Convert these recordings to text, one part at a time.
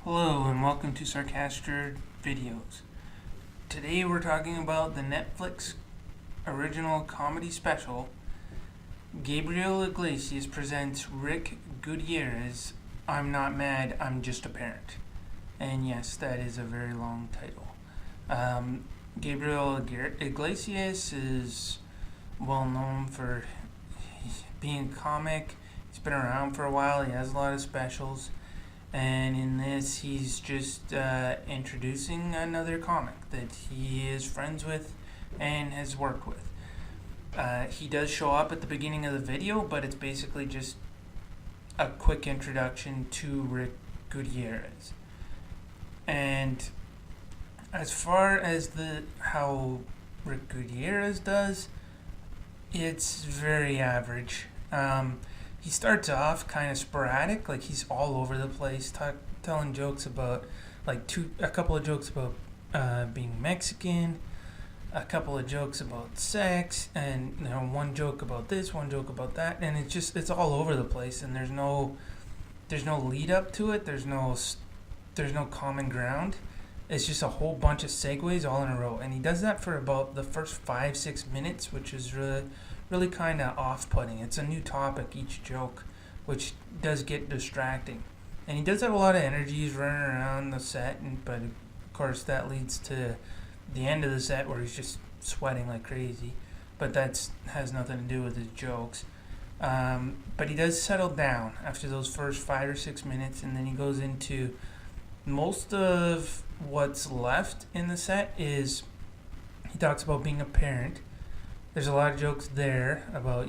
Hello and welcome to Sarcaster Videos. Today we're talking about the Netflix original comedy special, Gabriel Iglesias presents Rick Gutierrez, I'm Not Mad, I'm Just a Parent. And yes, that is a very long title. Gabriel Iglesias is well known for being a comic. He's been around for a while, he has a lot of specials. And in this, he's just introducing another comic that he is friends with and has worked with. He does show up at the beginning of the video, but it's basically just a quick introduction to Rick Gutierrez. And as far as how Rick Gutierrez does, it's very average. He starts off kind of sporadic, like he's all over the place, telling jokes about, a couple of jokes about being Mexican, a couple of jokes about sex, and one joke about this, one joke about that, and it's all over the place, and there's no lead up to it. There's no common ground. It's just a whole bunch of segues all in a row, and he does that for about the first 5-6 minutes, which is really kind of off-putting. It's a new topic each joke, which does get distracting. And he does have a lot of energy. He's running around the set, but of course that leads to the end of the set where he's just sweating like crazy. But that has nothing to do with his jokes. But he does settle down after those first 5 or 6 minutes, and then he goes into most of what's left in the set is he talks about being a parent. There's a lot of jokes there about,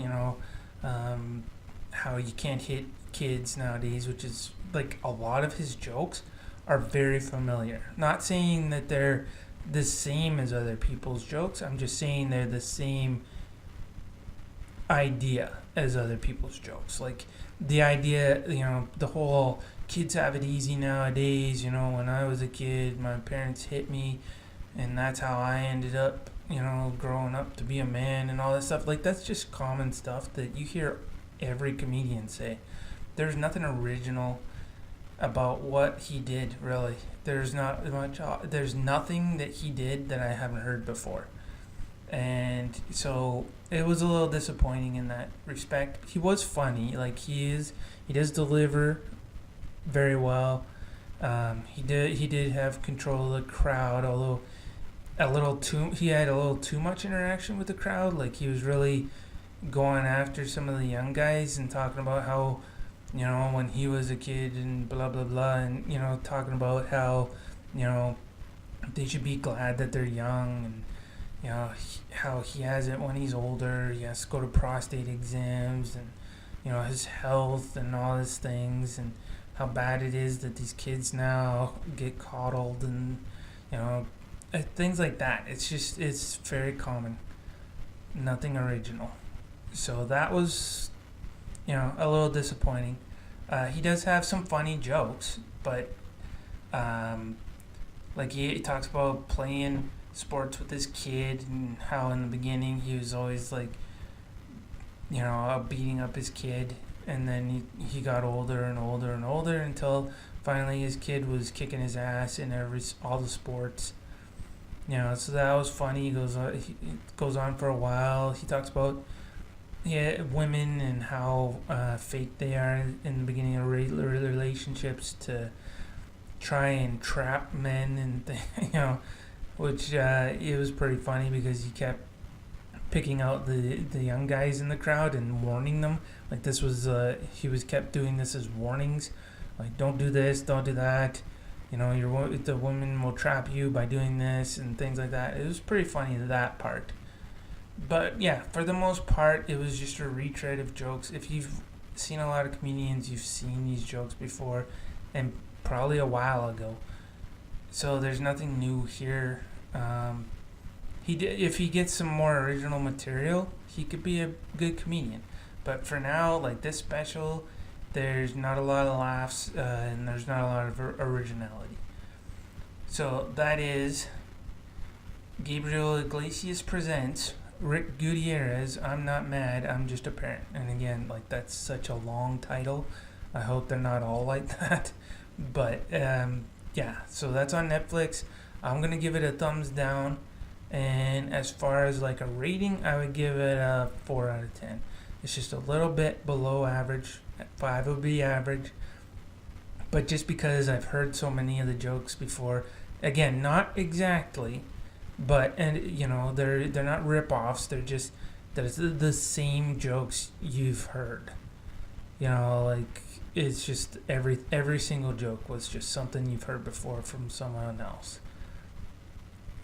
how you can't hit kids nowadays, which is like a lot of his jokes are very familiar. Not saying that they're the same as other people's jokes. I'm just saying they're the same idea as other people's jokes. Like the idea, the whole kids have it easy nowadays. When I was a kid, my parents hit me, and that's how I ended up growing up to be a man and all that stuff. Like, that's just common stuff that you hear every comedian say. There's nothing original about what he did, really. There's nothing that he did that I haven't heard before. And so it was a little disappointing in that respect. He was funny. Like, he does deliver very well. He did have control of the crowd, although he had a little too much interaction with the crowd. Like, he was really going after some of the young guys and talking about how, when he was a kid and blah, blah, blah, and, talking about how, they should be glad that they're young, and, how he has it when he's older. He has to go to prostate exams, and, his health and all these things, and how bad it is that these kids now get coddled and, things like that. It's very common. Nothing original. So that was, a little disappointing. He does have some funny jokes, but he talks about playing sports with his kid and how in the beginning he was always beating up his kid, and then he got older and older and older until finally his kid was kicking his ass in all the sports. So that was funny. He goes on for a while. He talks about women and how fake they are in the beginning of relationships to try and trap men, and which it was pretty funny because he kept picking out the young guys in the crowd and warning them. Like, this was he kept doing this as warnings, like, don't do this, don't do that. The woman will trap you by doing this and things like that. It was pretty funny, that part. But yeah, for the most part, it was just a retread of jokes. If you've seen a lot of comedians, you've seen these jokes before, and probably a while ago. So there's nothing new here. If he gets some more original material, he could be a good comedian. But for now, like this special, there's not a lot of laughs, and there's not a lot of originality. So that is Gabriel Iglesias presents Rick Gutierrez, I'm Not Mad, I'm Just a Parent. And again, that's such a long title. I hope they're not all like that. But yeah, so that's on Netflix. I'm gonna give it a thumbs down. And as far as like a rating, I would give it a 4 out of 10. It's just a little bit below average. 5 would be average. But just because I've heard so many of the jokes before, again, not exactly, but they're not rip-offs. They're the same jokes you've heard. Like it's just every single joke was just something you've heard before from someone else.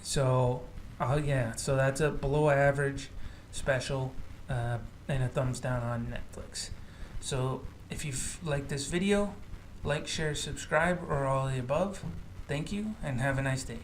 So, so that's a below average special, and a thumbs down on Netflix. So if you've liked this video, like, share, subscribe, or all the above. Thank you, and have a nice day.